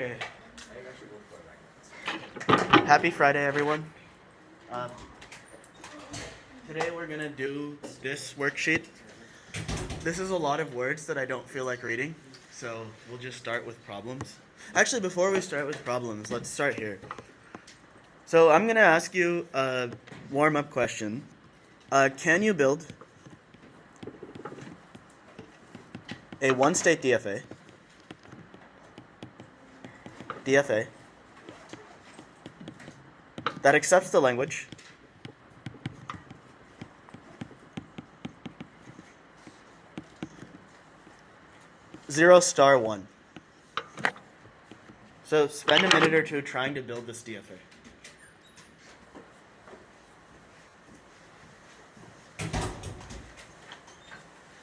Okay. Happy Friday, everyone. Today we're going to do this worksheet. This is a lot of words that I don't feel like reading, so we'll just start with problems. Actually, before we start with problems, let's start here. So I'm going to ask you a warm-up question. Can you build a one-state DFA that accepts the language (0*1). So spend a minute or two trying to build this DFA.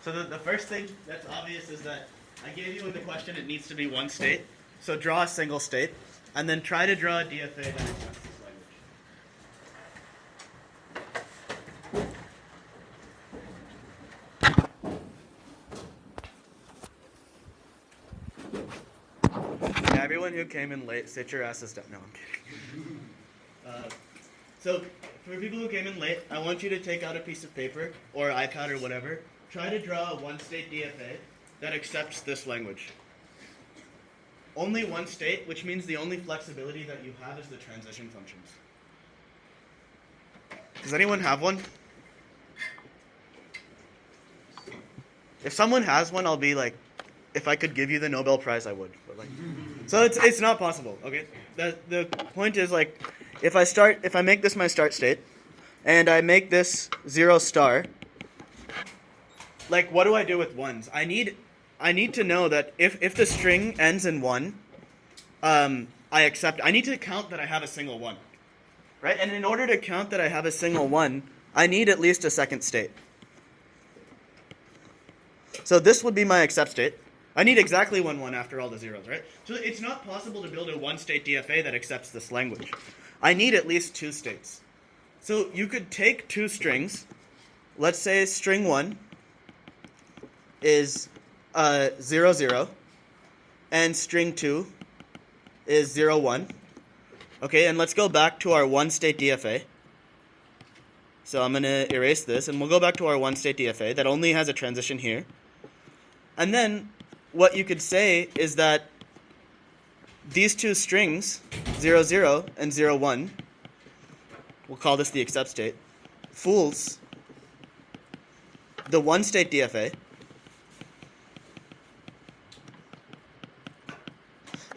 So the first thing that's obvious is that I gave you in the question it needs to be one state. So draw a single state, and then try to draw a DFA that accepts this language. Yeah, everyone who came in late, sit your asses down. No, I'm kidding. So for people who came in late, I want you to take out a piece of paper or iPad or whatever. Try to draw a one-state DFA that accepts this language. Only one state, which means the only flexibility that you have is the transition functions. Does anyone have one? If someone has one, I'll be like, if I could give you the Nobel Prize, I would. But like, so it's not possible. Okay. The point is like, if I make this my start state, and I make this 0*, like what do I do with ones? I need to know that if the string ends in 1, I accept. I need to count that I have a single 1, right? And in order to count that I have a single 1, I need at least a second state. So this would be my accept state. I need exactly 1 after all the zeros, right? So it's not possible to build a one-state DFA that accepts this language. I need at least 2 states. So you could take 2 strings. Let's say string 1 is 0, 0, and string 2 is 0, 1. Okay, and let's go back to our one-state DFA. So I'm going to erase this, and we'll go back to our one-state DFA that only has a transition here. And then what you could say is that these 2 strings, 0, 0 and 0, 1, we'll call this the accept state, fools the one-state DFA,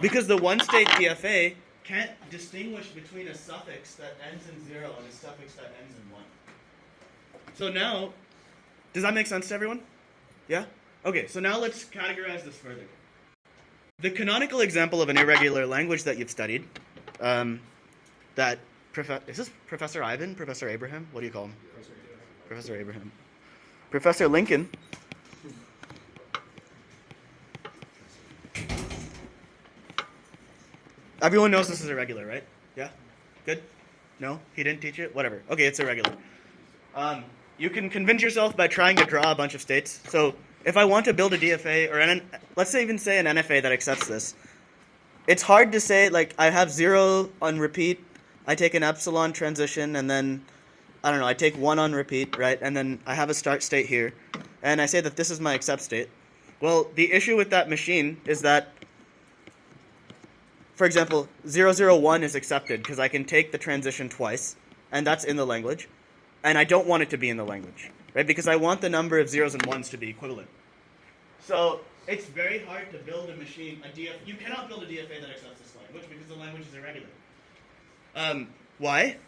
because the one-state DFA can't distinguish between a suffix that ends in 0 and a suffix that ends in 1. So now, does that make sense to everyone? Yeah? Okay, so now let's categorize this further. The canonical example of an irregular language that you've studied, is this Professor Ivan? Professor Abraham? What do you call him? Professor Abraham. Professor Lincoln. Everyone knows this is irregular, right? Yeah? Good? No? He didn't teach it? Whatever. Okay, it's irregular. You can convince yourself by trying to draw a bunch of states. So if I want to build a DFA, or let's say even say an NFA that accepts this, it's hard to say, like, I have 0 on repeat, I take an epsilon transition, and then, I don't know, I take 1 on repeat, right? And then I have a start state here, and I say that this is my accept state. Well, the issue with that machine is that, for example, 0, 0, 1 is accepted because I can take the transition twice, and that's in the language, and I don't want it to be in the language, right? Because I want the number of zeros and ones to be equivalent. So it's very hard to build a machine, you cannot build a DFA that accepts this language because the language is irregular. Why?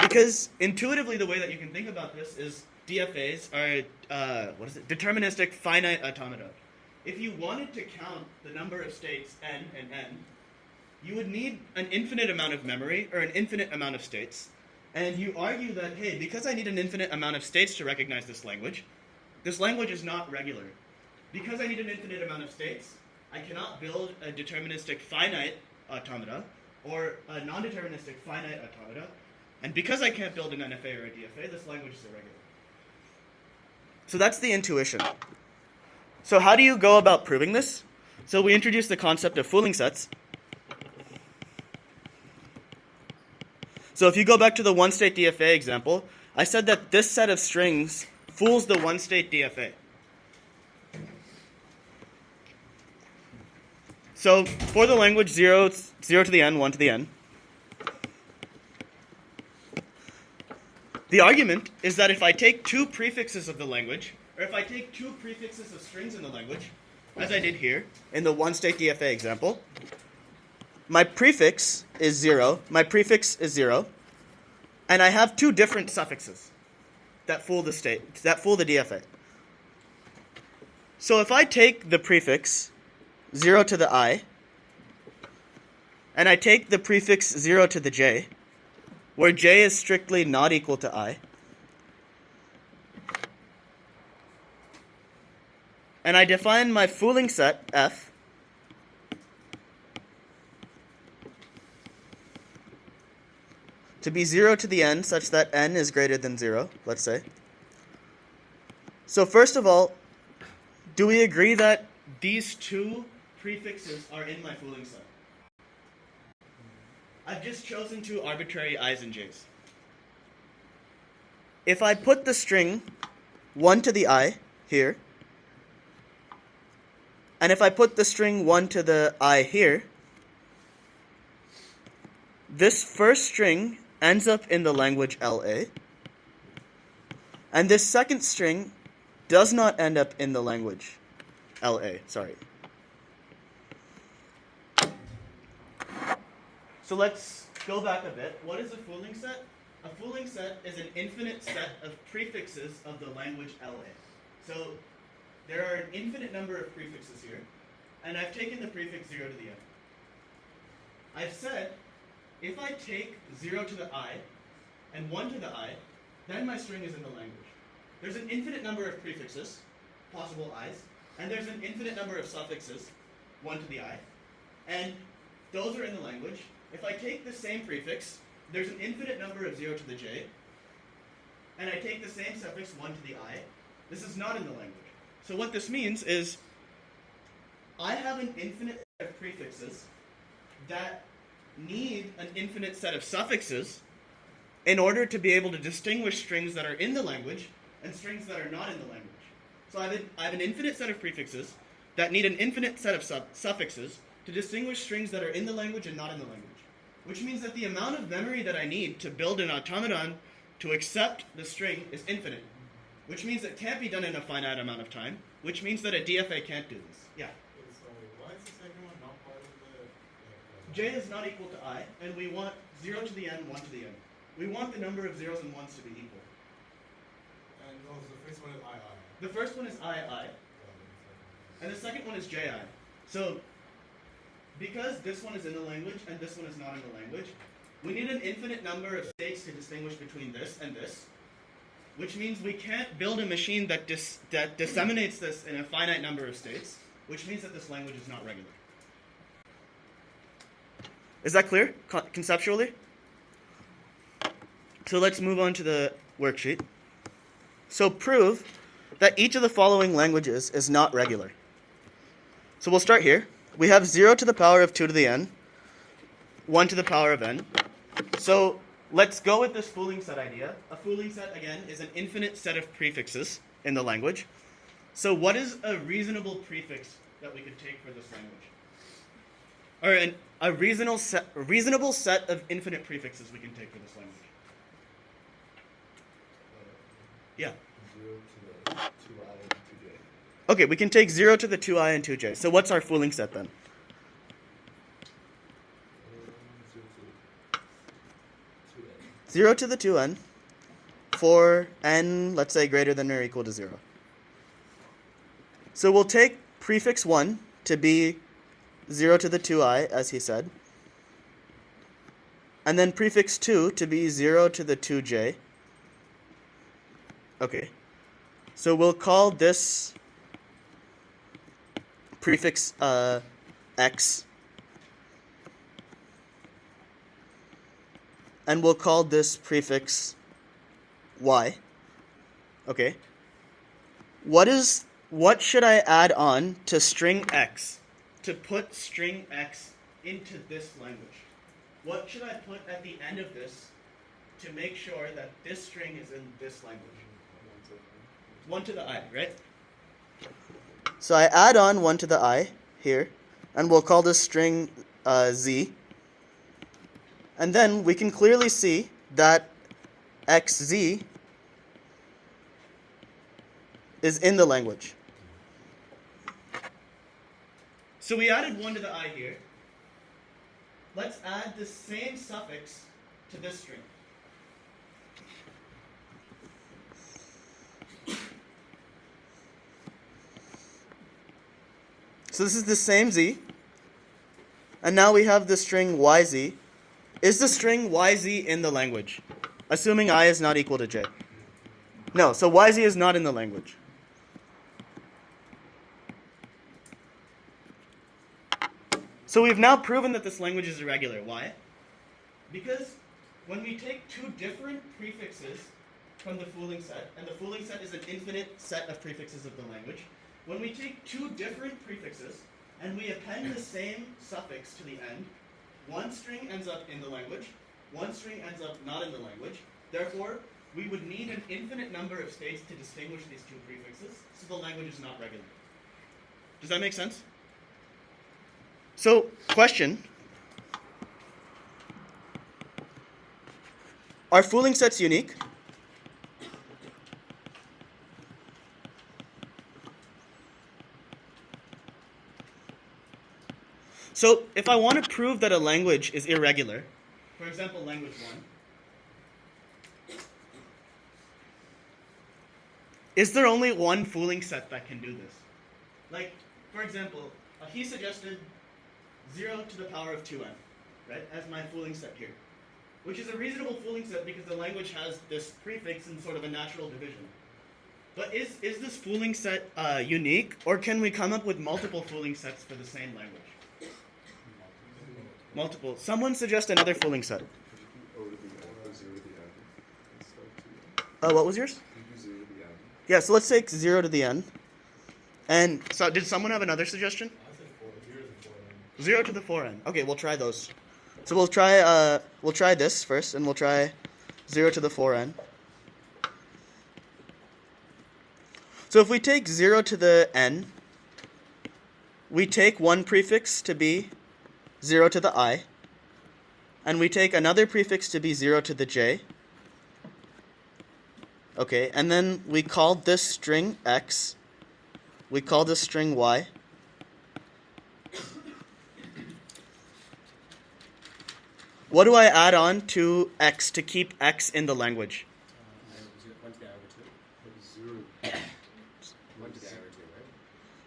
Because intuitively the way that you can think about this is DFAs are, deterministic finite automata. If you wanted to count the number of states n and n, you would need an infinite amount of memory or an infinite amount of states. And you argue that, hey, because I need an infinite amount of states to recognize this language is not regular. Because I need an infinite amount of states, I cannot build a deterministic finite automata or a non-deterministic finite automata. And because I can't build an NFA or a DFA, this language is irregular. So that's the intuition. So how do you go about proving this? So we introduced the concept of fooling sets. So if you go back to the one-state DFA example, I said that this set of strings fools the one-state DFA. So for the language 0, it's 0 to the n, 1 to the n. The argument is that if I take two prefixes of the language, or if I take two prefixes of strings in the language, as I did here in the one-state DFA example, my prefix is 0, my prefix is 0, and I have two different suffixes that fool the DFA. So if I take the prefix 0 to the I, and I take the prefix 0 to the j, where j is strictly not equal to I, and I define my fooling set f to be 0 to the n such that n is greater than 0, let's say. So first of all, do we agree that these two prefixes are in my fooling set? I've just chosen two arbitrary i's and j's. If I put the string 1 to the I here, and if I put the string 1 to the I here, this first string ends up in the language LA, and this second string does not end up in the language LA, sorry. So let's go back a bit. What is a fooling set? A fooling set is an infinite set of prefixes of the language LA. So there are an infinite number of prefixes here, and I've taken the prefix 0 to the n. I've said, if I take 0 to the I and 1 to the I, then my string is in the language. There's an infinite number of prefixes, possible i's, and there's an infinite number of suffixes, 1 to the I, and those are in the language. If I take the same prefix, there's an infinite number of 0 to the j, and I take the same suffix 1 to the I, this is not in the language. So what this means is, I have an infinite set of prefixes that need an infinite set of suffixes in order to be able to distinguish strings that are in the language and strings that are not in the language. So I have an infinite set of prefixes that need an infinite set of suffixes to distinguish strings that are in the language and not in the language. Which means that the amount of memory that I need to build an automaton to accept the string is infinite. Which means it can't be done in a finite amount of time, which means that a DFA can't do this. Yeah? So why is the second one not part of the... j is not equal to I, and we want 0 to the n, 1 to the n. We want the number of zeros and ones to be equal. And also the first one is I. The first one is I, and the second one is ji. So, because this one is in the language and this one is not in the language, we need an infinite number of states to distinguish between this and this, which means we can't build a machine that disseminates this in a finite number of states, which means that this language is not regular. Is that clear, conceptually? So let's move on to the worksheet. So prove that each of the following languages is not regular. So we'll start here. We have 0 to the power of 2 to the n, 1 to the power of n. So let's go with this fooling set idea. A fooling set, again, is an infinite set of prefixes in the language. So what is a reasonable prefix that we could take for this language? Or a reasonable set of infinite prefixes we can take for this language? Yeah. 0 to the 2i and 2j. Okay, we can take 0 to the 2i and 2j. So what's our fooling set then? 0 to the 2n for n, let's say, greater than or equal to 0. So we'll take prefix 1 to be 0 to the 2i, as he said. And then prefix 2 to be 0 to the 2j. Okay. So we'll call this prefix x. And we'll call this prefix y. Okay. What should I add on to string x to put string x into this language? What should I put at the end of this to make sure that this string is in this language? 1 to the I, right? So I add on 1 to the I here, and we'll call this string z. And then we can clearly see that xz is in the language. So we added 1 to the I here. Let's add the same suffix to this string. So this is the same z. And now we have the string yz. Is the string yz in the language? Assuming I is not equal to j. No, so yz is not in the language. So we've now proven that this language is irregular. Why? Because when we take two different prefixes from the fooling set, and the fooling set is an infinite set of prefixes of the language, when we take two different prefixes and we append the same suffix to the end, one string ends up in the language, one string ends up not in the language. Therefore, we would need an infinite number of states to distinguish these two prefixes, so the language is not regular. Does that make sense? So, question. Are fooling sets unique? So, if I want to prove that a language is irregular, for example, language 1, is there only one fooling set that can do this? Like, for example, he suggested 0 to the power of 2n, right, as my fooling set here, which is a reasonable fooling set because the language has this prefix in sort of a natural division. But is this fooling set unique, or can we come up with multiple fooling sets for the same language? Multiple. Someone suggest another fooling set. What was yours? Yeah, so let's take 0 to the n. And so did someone have another suggestion? 0 to the 4n. Okay, we'll try those. So we'll try this first, and we'll try 0 to the 4n. So if we take 0 to the n, we take one prefix to be 0 to the I, and we take another prefix to be 0 to the j. Okay, and then we called this string x, we call this string y. What do I add on to x to keep x in the language? 1 to the I over 2. 1 to the I over 2, right?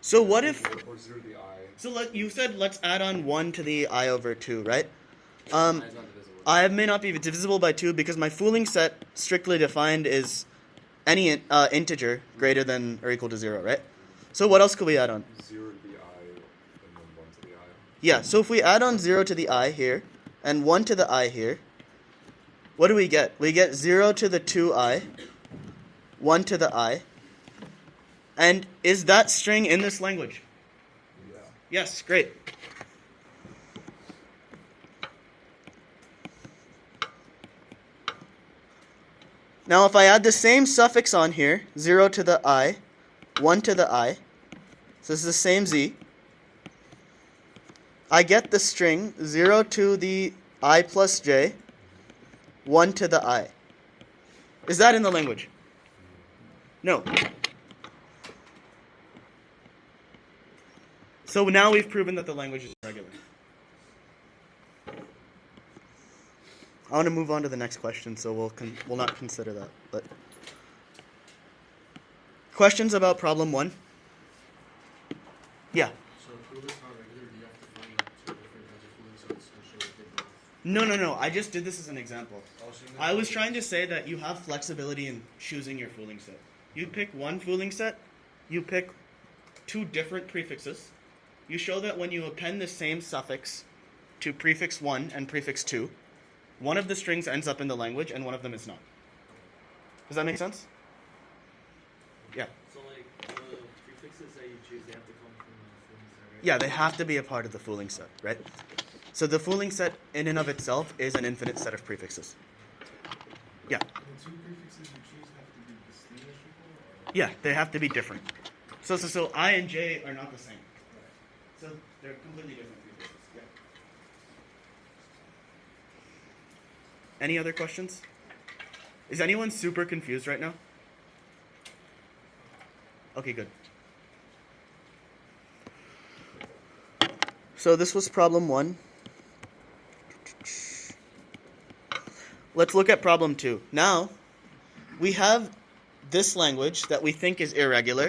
So what if... Or 0 to the I. So you said let's add on 1 to the I over 2, right? I is not divisible. I may not be divisible by 2 because my fooling set, strictly defined, is any integer greater than or equal to 0, right? So what else could we add on? 0 to the I and then 1 to the I. Yeah, so if we add on 0 to the I here and 1 to the I here, what do we get? We get 0 to the 2I, 1 to the I. And is that string in this language? Yeah. Yes, great. Now if I add the same suffix on here, 0 to the I, 1 to the I, so this is the same z, I get the string 0 to the I plus j, 1 to the I. Is that in the language? No. So now we've proven that the language is regular. I want to move on to the next question, so we'll not consider that. But questions about problem 1? Yeah. So to prove it's not regular, do you have to find two different kinds of fooling sets and show that they both? No. I just did this as an example. I was trying to say that you have flexibility in choosing your fooling set. You pick one fooling set, you pick two different prefixes. You show that when you append the same suffix to prefix 1 and prefix 2, one of the strings ends up in the language and one of them is not. Does that make sense? Yeah. So like the prefixes that you choose, they have to come from the fooling set, right? Yeah, they have to be a part of the fooling set, right? So the fooling set in and of itself is an infinite set of prefixes. Yeah. The two prefixes you choose have to be distinguishable? Or? Yeah, they have to be different. So I and J are not the same. So they're completely different prefixes. Yeah. Any other questions? Is anyone super confused right now? Okay, good. So this was problem 1. Let's look at problem 2. Now, we have this language that we think is irregular.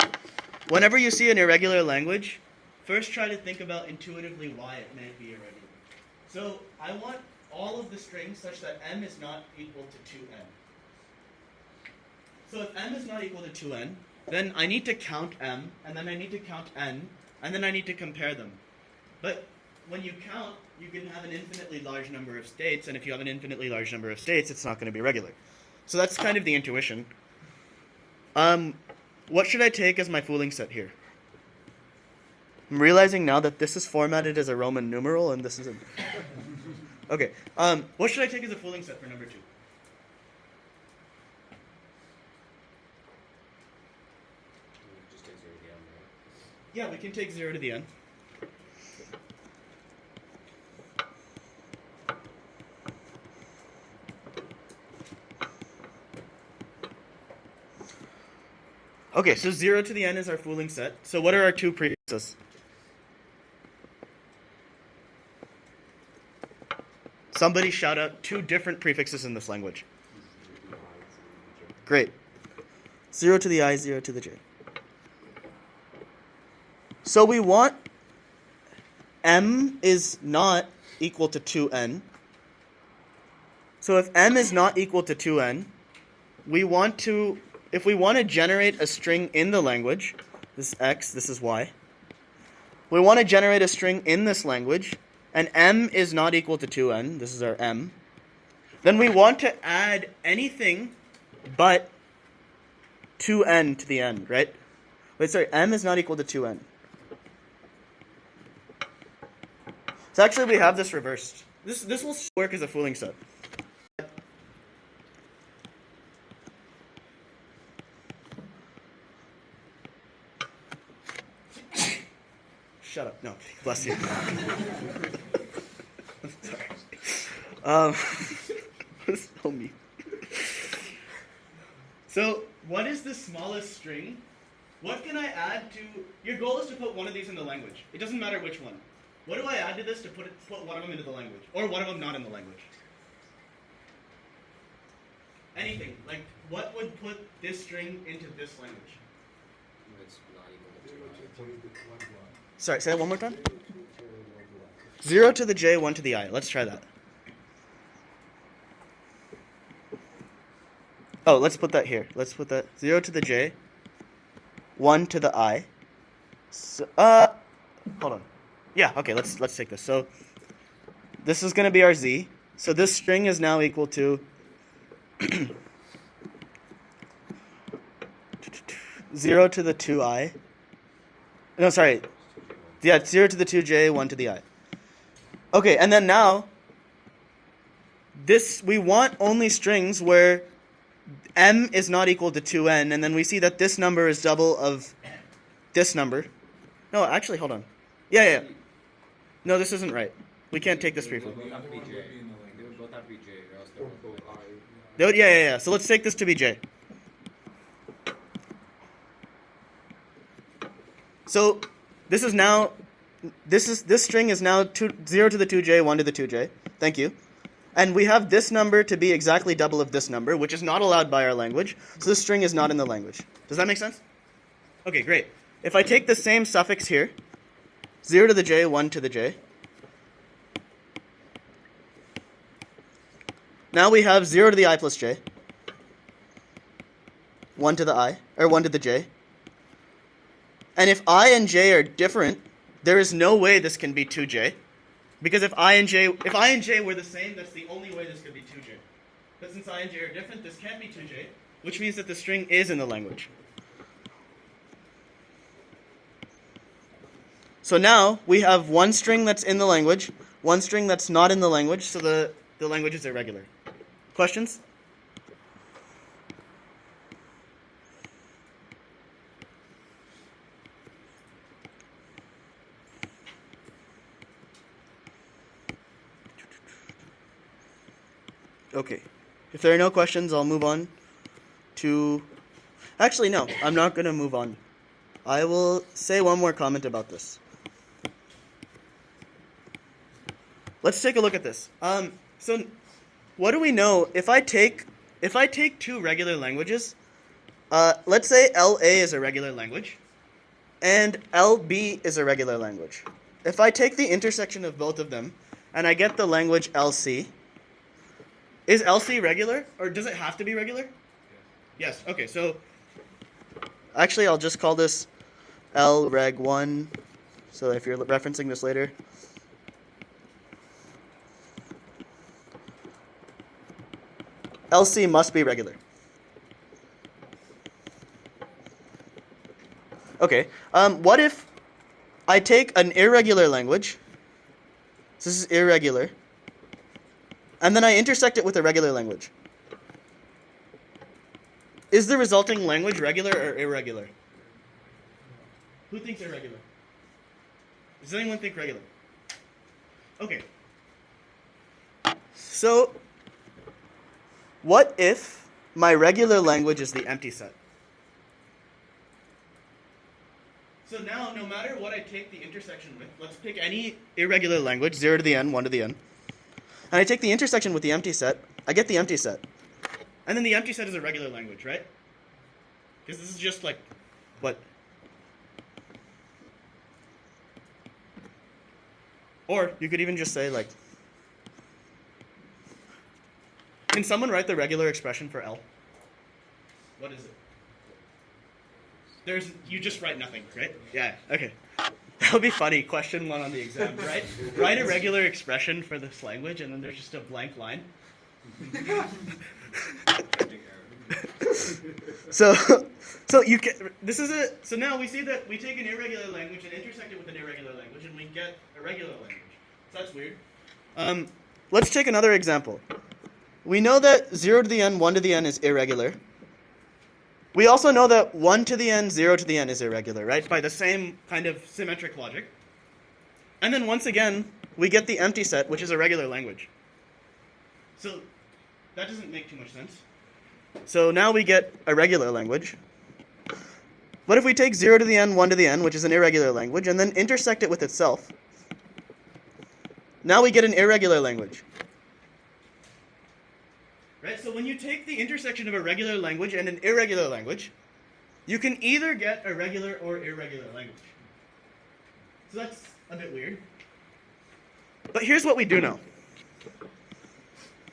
Whenever you see an irregular language, first try to think about intuitively why it may be irregular. So I want all of the strings such that m is not equal to 2n. So if m is not equal to 2n, then I need to count m, and then I need to count n, and then I need to compare them. But when you count, you can have an infinitely large number of states, and if you have an infinitely large number of states, it's not going to be regular. So that's kind of the intuition. What should I take as my fooling set here? I'm realizing now that this is formatted as a Roman numeral, and this isn't. Okay. What should I take as a fooling set for number 2? Just take 0 to the n, right? Yeah, we can take 0 to the n. Okay, so 0 to the n is our fooling set. So what are our two prefixes? Somebody shout out 2 different prefixes in this language. Great. 0 to the I, 0 to the j. So we want m is not equal to 2n. So if m is not equal to 2n, if we want to generate a string in the language, this is x, this is y, we want to generate a string in this language, and m is not equal to 2n, this is our m, then we want to add anything but 2n to the end, right? Wait, sorry, m is not equal to 2n. So actually we have this reversed. This will work as a fooling set. Shut up. No, bless you. Sorry. So mean. So, what is the smallest string? What can I add to... Your goal is to put one of these in the language. It doesn't matter which one. What do I add to this to put one of them into the language? Or one of them not in the language? Anything. Like, what would put this string into this language? It's not equal to 2 i. Sorry, say that one more time. 0 to the j, 1 to the I. Let's try that. Oh, let's put that here. Let's put that 0 to the j, 1 to the I. So, hold on. Yeah, okay, let's take this. So this is going to be our z. So this string is now equal to 0 to the 2i. No, sorry. Yeah, 0 to the 2j, 1 to the I. Okay, and then now, we want only strings where m is not equal to 2n, and then we see that this number is double of this number. No, actually, hold on. Yeah. No, this isn't right. We can't take this briefly. They would both have to be j. They would both have to be j, or else they're both I. They would, yeah. So let's take this to be j. So this string is now 0 to the 2j, 1 to the 2j. Thank you. And we have this number to be exactly double of this number, which is not allowed by our language. So this string is not in the language. Does that make sense? Okay, great. If I take the same suffix here, 0 to the j, 1 to the j. Now we have 0 to the I plus j. 1 to the I, or 1 to the j. And if I and j are different, there is no way this can be 2j. Because if I and j were the same, that's the only way this could be 2j. But since I and j are different, this can't be 2j, which means that the string is in the language. So now we have one string that's in the language, one string that's not in the language, so the language is irregular. Questions? Okay. If there are no questions, I'll move on to... Actually, no. I'm not going to move on. I will say one more comment about this. Let's take a look at this. So what do we know? If I take two regular languages, let's say LA is a regular language, and LB is a regular language. If I take the intersection of both of them, and I get the language LC, is LC regular, or does it have to be regular? Yes. Okay, so actually I'll just call this LReg1, so if you're referencing this later. LC must be regular. Okay, what if I take an irregular language, so this is irregular, and then I intersect it with a regular language? Is the resulting language regular or irregular? Who thinks irregular? Does anyone think regular? Okay. So, what if my regular language is the empty set? So now, no matter what I take the intersection with, let's pick any irregular language, 0 to the n, 1 to the n, and I take the intersection with the empty set, I get the empty set. And then the empty set is a regular language, right? Because this is just like, what? Or you could even just say like, can someone write the regular expression for L? What is it? You just write nothing, right? Yeah, okay. That would be funny. Question 1 on the exam, right? Write a regular expression for this language, and then there's just a blank line. So you can. So now we see that we take an irregular language and intersect it with an irregular language, and we get a regular language. So that's weird. Let's take another example. We know that 0 to the n, 1 to the n is irregular. We also know that 1 to the n, 0 to the n is irregular, right? By the same kind of symmetric logic. And then once again, we get the empty set, which is a regular language. So that doesn't make too much sense. So now we get a regular language. What if we take 0 to the n, 1 to the n, which is an irregular language, and then intersect it with itself? Now we get an irregular language. Right? So when you take the intersection of a regular language and an irregular language, you can either get a regular or irregular language. So that's a bit weird. But here's what we do know.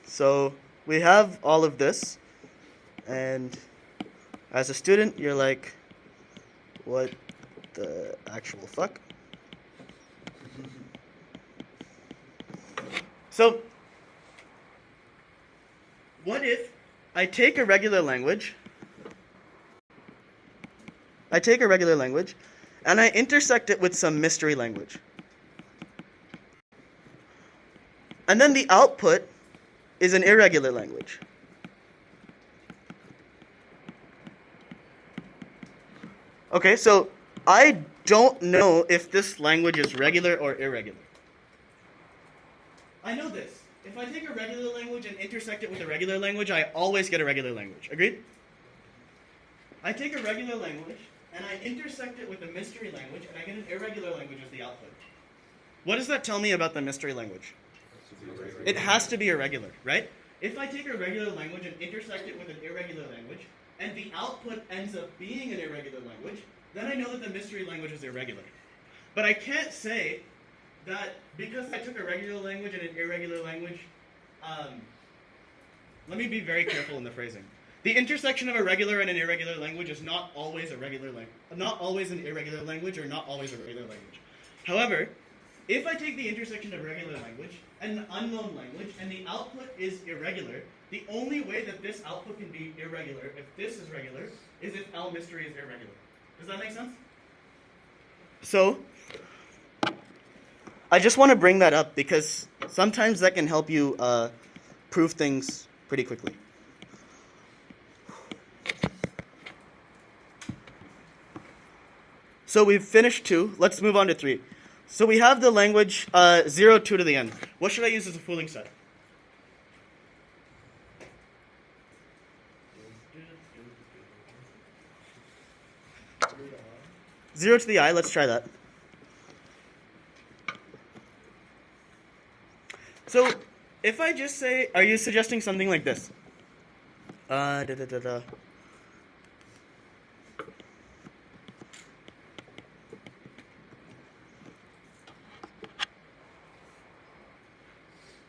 So we have all of this, and as a student, you're like, what the actual fuck? So what if I take a regular language, and I intersect it with some mystery language? And then the output is an irregular language. Okay, so I don't know if this language is regular or irregular. I know this. If I take a regular language and intersect it with a regular language, I always get a regular language. Agreed? I take a regular language, and I intersect it with a mystery language, and I get an irregular language as the output. What does that tell me about the mystery language? It has to be irregular, right? If I take a regular language and intersect it with an irregular language, and the output ends up being an irregular language, then I know that the mystery language is irregular. But I can't say that because I took a regular language and an irregular language, let me be very careful in the phrasing. The intersection of a regular and an irregular language is not always a regular language, not always an irregular language, or not always a regular language. However, if I take the intersection of a regular language and an unknown language, and the output is irregular, the only way that this output can be irregular, if this is regular, is if L mystery is irregular. Does that make sense? So, I just want to bring that up because sometimes that can help you prove things pretty quickly. So we've finished 2. Let's move on to 3. So we have the language 0, 2 to the n. What should I use as a fooling set? 0 to the I, let's try that. So, if I just say, are you suggesting something like this?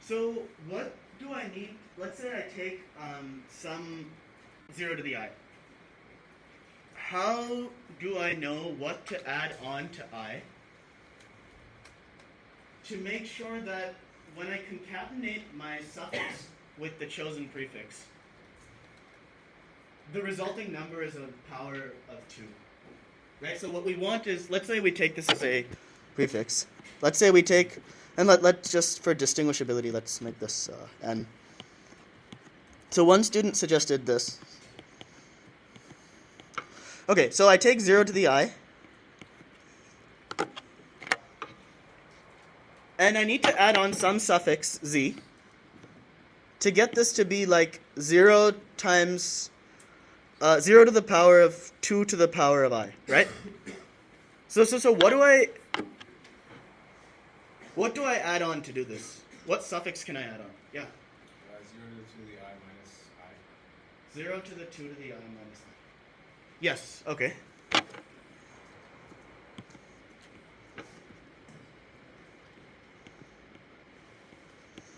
So, what do I need? Let's say I take some 0 to the I. How do I know what to add on to I to make sure that when I concatenate my suffix with the chosen prefix, the resulting number is a power of 2? Right? So what we want is, let's say we take this as a prefix. Let's say we take, and let's just, for distinguishability, let's make this n. So one student suggested this. Okay, so I take 0 to the I, and I need to add on some suffix z to get this to be like 0 times 0 to the power of 2 to the power of I, right? So what do I add on to do this? What suffix can I add on? Yeah. 0 to the I minus I. 0 to the 2 to the I minus I. Yes, okay.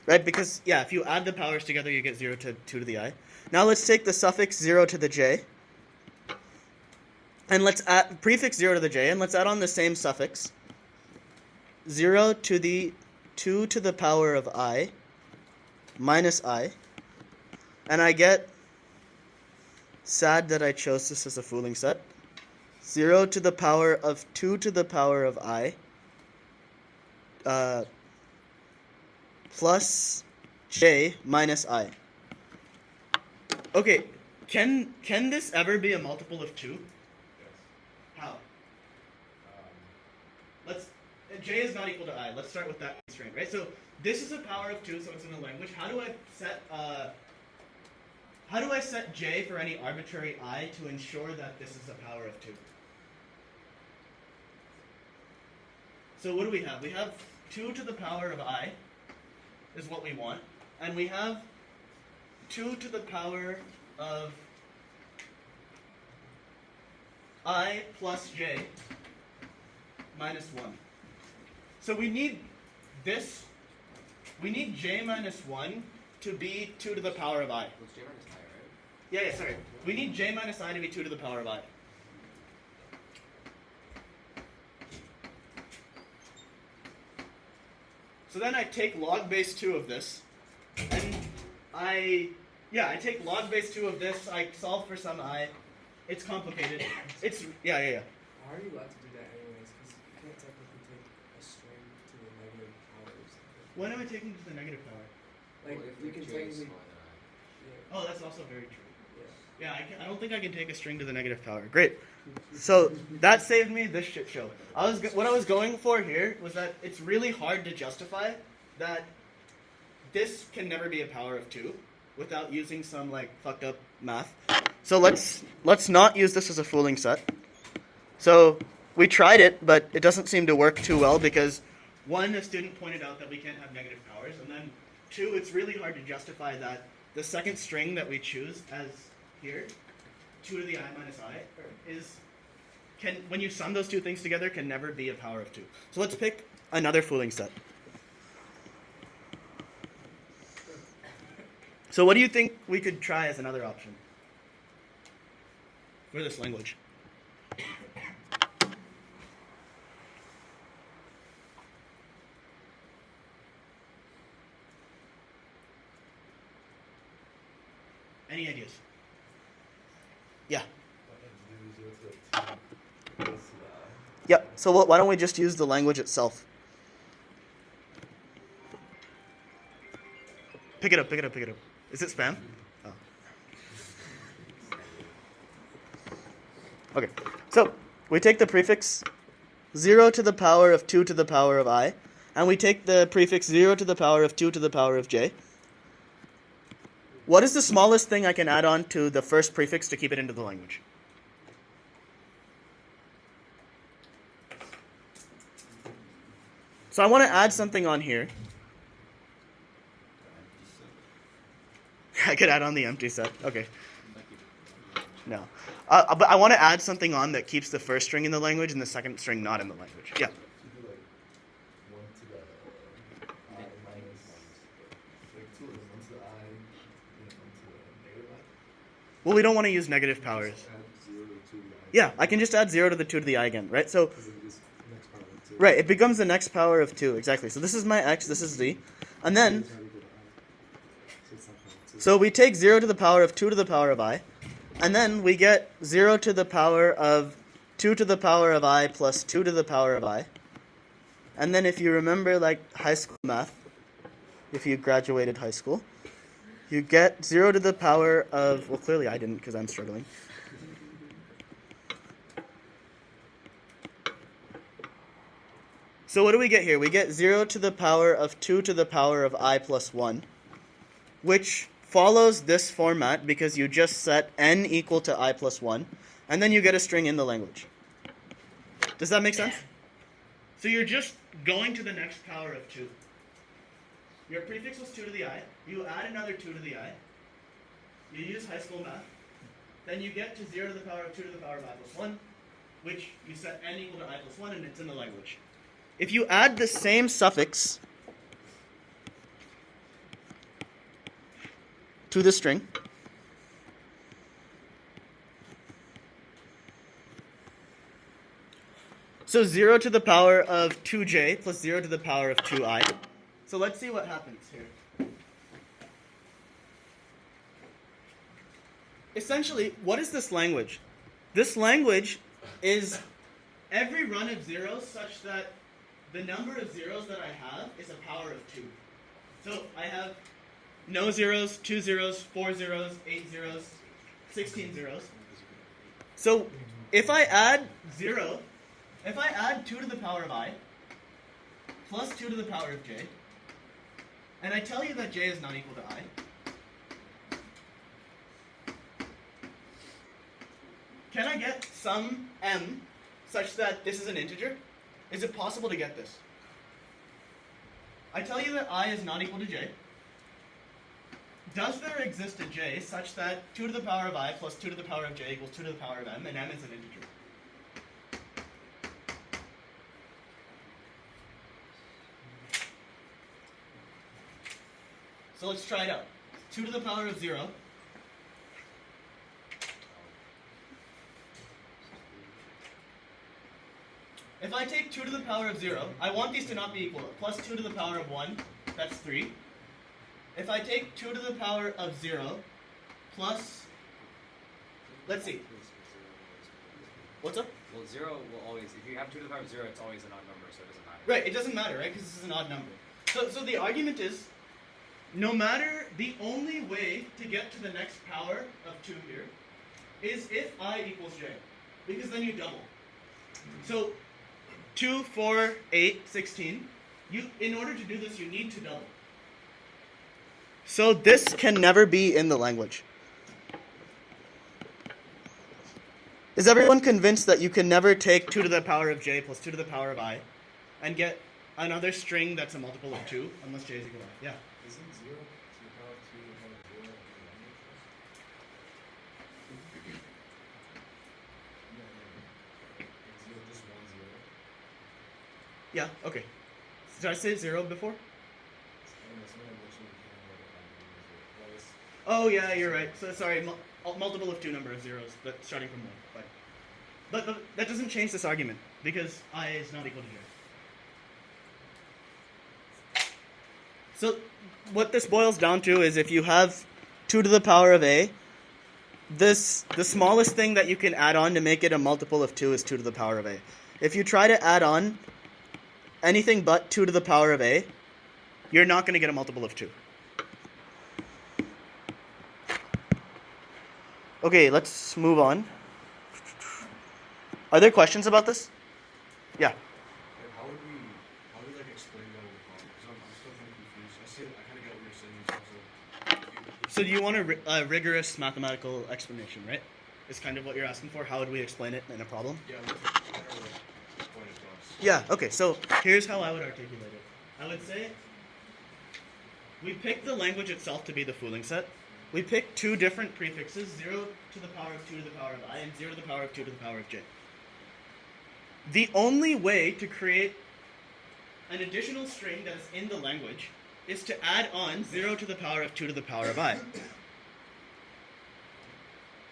Right, because, yeah, if you add the powers together, you get 0 to 2 to the I. Now let's take the suffix 0 to the j, and let's add prefix 0 to the j, and let's add on the same suffix, 0 to the 2 to the power of I minus I, and I get, sad that I chose this as a fooling set, 0 to the power of 2 to the power of I, plus j minus I. Okay, can this ever be a multiple of 2? Yes. How? J is not equal to I. Let's start with that constraint, right? So this is a power of 2, so it's in the language. How do I set j for any arbitrary I to ensure that this is a power of 2? So what do we have? We have 2 to the power of I is what we want. And we have 2 to the power of I plus j minus 1. So we need this, we need j minus 1 to be 2 to the power of I. Well, it's j minus I, right? Yeah, sorry. We need j minus I to be 2 to the power of I. So then I take log base 2 of this, and I take log base 2 of this, I solve for some I. It's complicated. Yeah. How are you allowed to do that anyways? Because you can't technically take a string to the negative power or something. When am I taking to the negative power? Like, Well, if you the can j is technically... smaller than I. Yeah. Oh, that's also very true. Yeah. Yeah, I don't think I can take a string to the negative power. Great. So that saved me this shit show. What I was going for here was that it's really hard to justify that this can never be a power of 2 without using some like fucked up math. So let's not use this as a fooling set. So we tried it, but it doesn't seem to work too well because 1, a student pointed out that we can't have negative powers, and then 2, it's really hard to justify that the second string that we choose as here, 2 to the I minus I, when you sum those two things together, can never be a power of 2. So let's pick another fooling set. So what do you think we could try as another option for this language? Any ideas? Yeah. Yep. So why don't we just use the language itself? Pick it up. Is it spam? Oh. Okay. So we take the prefix 0 to the power of 2 to the power of I, and we take the prefix 0 to the power of 2 to the power of j. What is the smallest thing I can add on to the first prefix to keep it into the language? So I want to add something on here. I could add on the empty set. Okay. No. But I want to add something on that keeps the first string in the language and the second string not in the language. Yeah. You do like 1 to the I minus, like 2 of them, 1 to the I, and 1 to the negative I. Well, we don't want to use negative powers. Just add 0 to the I. Yeah, I can just add 0 to the 2 to the I again, right? So, Because it is next power of 2. right, it becomes the next power of 2, exactly. So this is my x, this is z. And then, It's not equal to I. So it's not power of 2. so we take 0 to the power of 2 to the power of I. And then we get 0 to the power of 2 to the power of I plus 2 to the power of I. And then if you remember, like, high school math, if you graduated high school, you get 0 to the power of, well, clearly I didn't because I'm struggling. So what do we get here? We get 0 to the power of 2 to the power of I plus 1, which follows this format because you just set n equal to I plus 1, and then you get a string in the language. Does that make sense? So you're just going to the next power of 2. Your prefix was 2 to the I. You add another 2 to the I. You use high school math. Then you get to 0 to the power of 2 to the power of I plus 1, which you set n equal to I plus 1, and it's in the language. If you add the same suffix to the string, so 0 to the power of 2j plus 0 to the power of 2i. So let's see what happens here. Essentially, what is this language? This language is every run of zeros such that the number of zeros that I have is a power of 2. So I have no zeros, 2 zeros, 4 zeros, 8 zeros, 16 zeros. So if I add 2 to the power of I plus 2 to the power of j, and I tell you that j is not equal to I, can I get some m such that this is an integer? Is it possible to get this? I tell you that I is not equal to j. Does there exist a j such that 2 to the power of I plus 2 to the power of j equals 2 to the power of m, and m is an integer? So let's try it out. 2 to the power of 0. If I take 2 to the power of 0, I want these to not be equal. Plus 2 to the power of 1, that's 3. If I take 2 to the power of 0 plus, let's see. What's up? Well, 0 will always, if you have 2 to the power of 0, it's always an odd number, so it doesn't matter. Right, it doesn't matter, right? Because this is an odd number. So the argument is, no matter, the only way to get to the next power of 2 here is if I equals j. Because then you double. So 2, 4, 8, 16. In order to do this, you need to double. So this can never be in the language. Is everyone convinced that you can never take 2 to the power of j plus 2 to the power of I and get another string that's a multiple of 2 unless j is equal to I? Yeah. Isn't 0 to the power of 2 to the power of 0 in the language? It's 0, just 1 0. Yeah, okay. Did I say 0 before? I don't know, something I mentioned you can't have like a 0. Oh yeah, you're right. So sorry, multiple of 2 number of zeros, but starting from 1. But that doesn't change this argument because I is not equal to 0. So what this boils down to is if you have 2 to the power of a, the smallest thing that you can add on to make it a multiple of 2 is 2 to the power of a. If you try to add on anything but 2 to the power of a, you're not going to get a multiple of 2. Okay, let's move on. Are there questions about this? Yeah. Like, how would we like explain that in the problem? Because I'm still kind of confused. I kind of get what you're saying. It's also So do you want a rigorous mathematical explanation, right? Is kind of what you're asking for. How would we explain it in a problem? yeah, we can kind of like explain it to us. Yeah, okay, so here's how I would articulate it. I would say we pick the language itself to be the fooling set. We pick two different prefixes, 0 to the power of 2 to the power of I and 0 to the power of 2 to the power of j. The only way to create an additional string that is in the language is to add on 0 to the power of 2 to the power of I.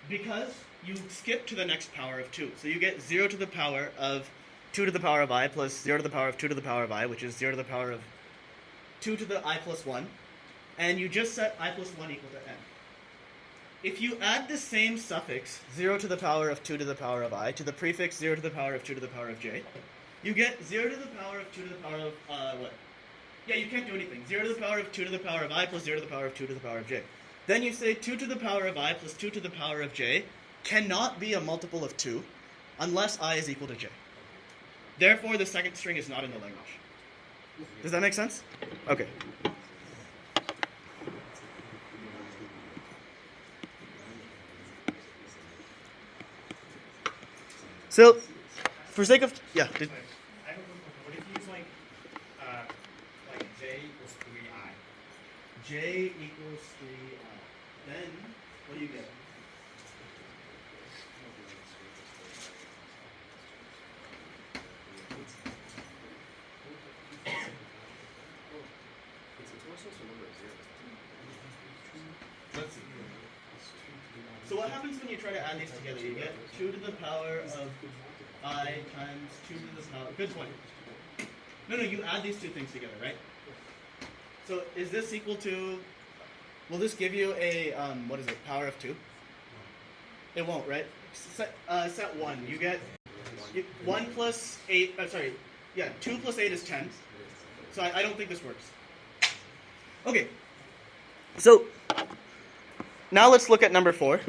Because you skip to the next power of 2. So you get 0 to the power of 2 to the power of I plus 0 to the power of 2 to the power of I, which is 0 to the power of 2 to the I plus 1. And you just set I plus 1 equal to n. If you add the same suffix, 0 to the power of 2 to the power of I, to the prefix 0 to the power of 2 to the power of j, you get 0 to the power of 2 to the power of, what? Yeah, you can't do anything. 0 to the power of 2 to the power of I plus 0 to the power of 2 to the power of j. Then you say 2 to the power of I plus 2 to the power of j cannot be a multiple of 2 unless I is equal to j. Therefore, the second string is not in the language. Does that make sense? Okay. So, for sake of, yeah. I have a quick question. What if you use like j equals 3i? J equals 3i. Then, what do you get? Let's see. So what happens when you try to add these together? You get 2 to the power of I times 2 to the power... Good point. No, you add these two things together, right? So is this equal to... Will this give you a, what is it, power of 2? It won't, right? Set 1. You get 1 plus 8... 2 plus 8 is 10. So I don't think this works. Okay. So... Now let's look at number 4.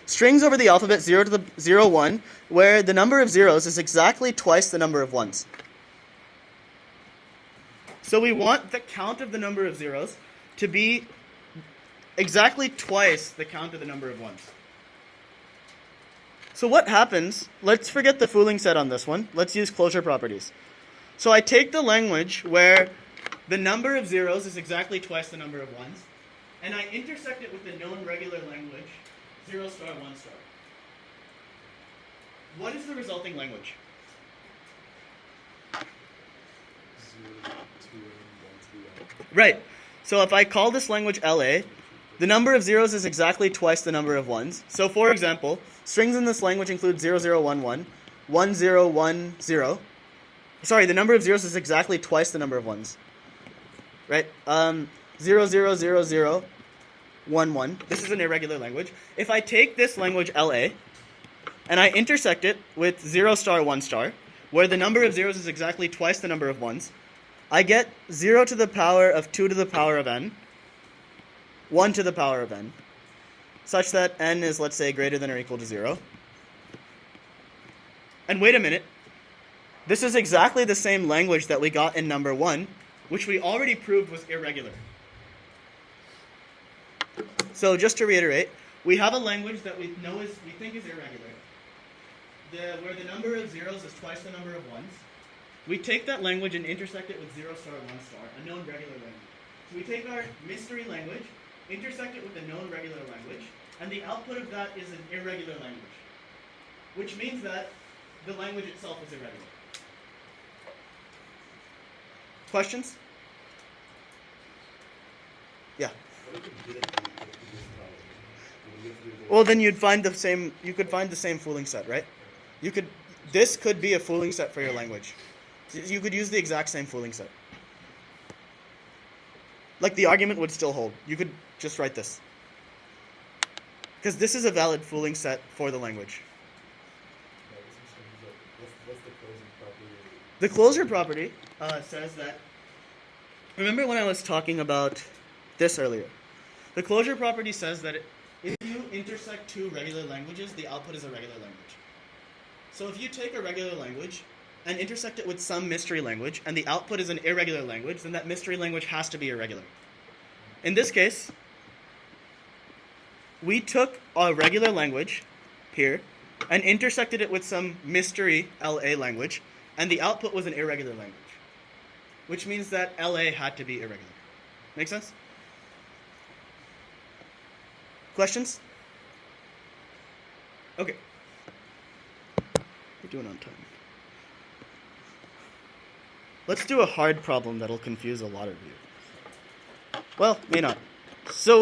Strings over the alphabet 0 to the 0, 1, where the number of zeros is exactly twice the number of ones. So we want the count of the number of zeros to be exactly twice the count of the number of ones. So what happens, let's forget the fooling set on this one. Let's use closure properties. So I take the language where the number of zeros is exactly twice the number of ones, and I intersect it with the known regular language, 0 star, 1 star. What is the resulting language? 0, 2, and 1 to the Right. So if I call this language LA, the number of zeros is exactly twice the number of ones. So for example, strings in this language include 0011, 1010. Sorry, the number of zeros is exactly twice the number of ones. Right? 000011. This is an irregular language. If I take this language LA and I intersect it with 0 star, 1 star, where the number of zeros is exactly twice the number of ones, I get 0 to the power of 2 to the power of n, 1 to the power of n, such that n is, let's say, greater than or equal to 0. And wait a minute. This is exactly the same language that we got in number 1, which we already proved was irregular. So just to reiterate, we have a language that we think is irregular, where the number of zeros is twice the number of ones. We take that language and intersect it with 0 star, 1 star, a known regular language. So we take our mystery language, intersect it with a known regular language, and the output of that is an irregular language, which means that the language itself is irregular. Questions? Yeah. What if we didn't do this problem? Would we have to do the- Well, then you could find the same fooling set, right? This could be a fooling set for your language. You could use the exact same fooling set. Like, the argument would still hold. You could just write this. Because this is a valid fooling set for the language. Yeah, this is something that- what's the closing property? The closure property says that, remember when I was talking about this earlier? The closure property says that if you intersect two regular languages, the output is a regular language. So if you take a regular language and intersect it with some mystery language, and the output is an irregular language, then that mystery language has to be irregular. In this case, we took a regular language here and intersected it with some mystery LA language, and the output was an irregular language, which means that LA had to be irregular. Make sense? Questions? Okay. We're doing on time. Let's do a hard problem that'll confuse a lot of you. Well, may not.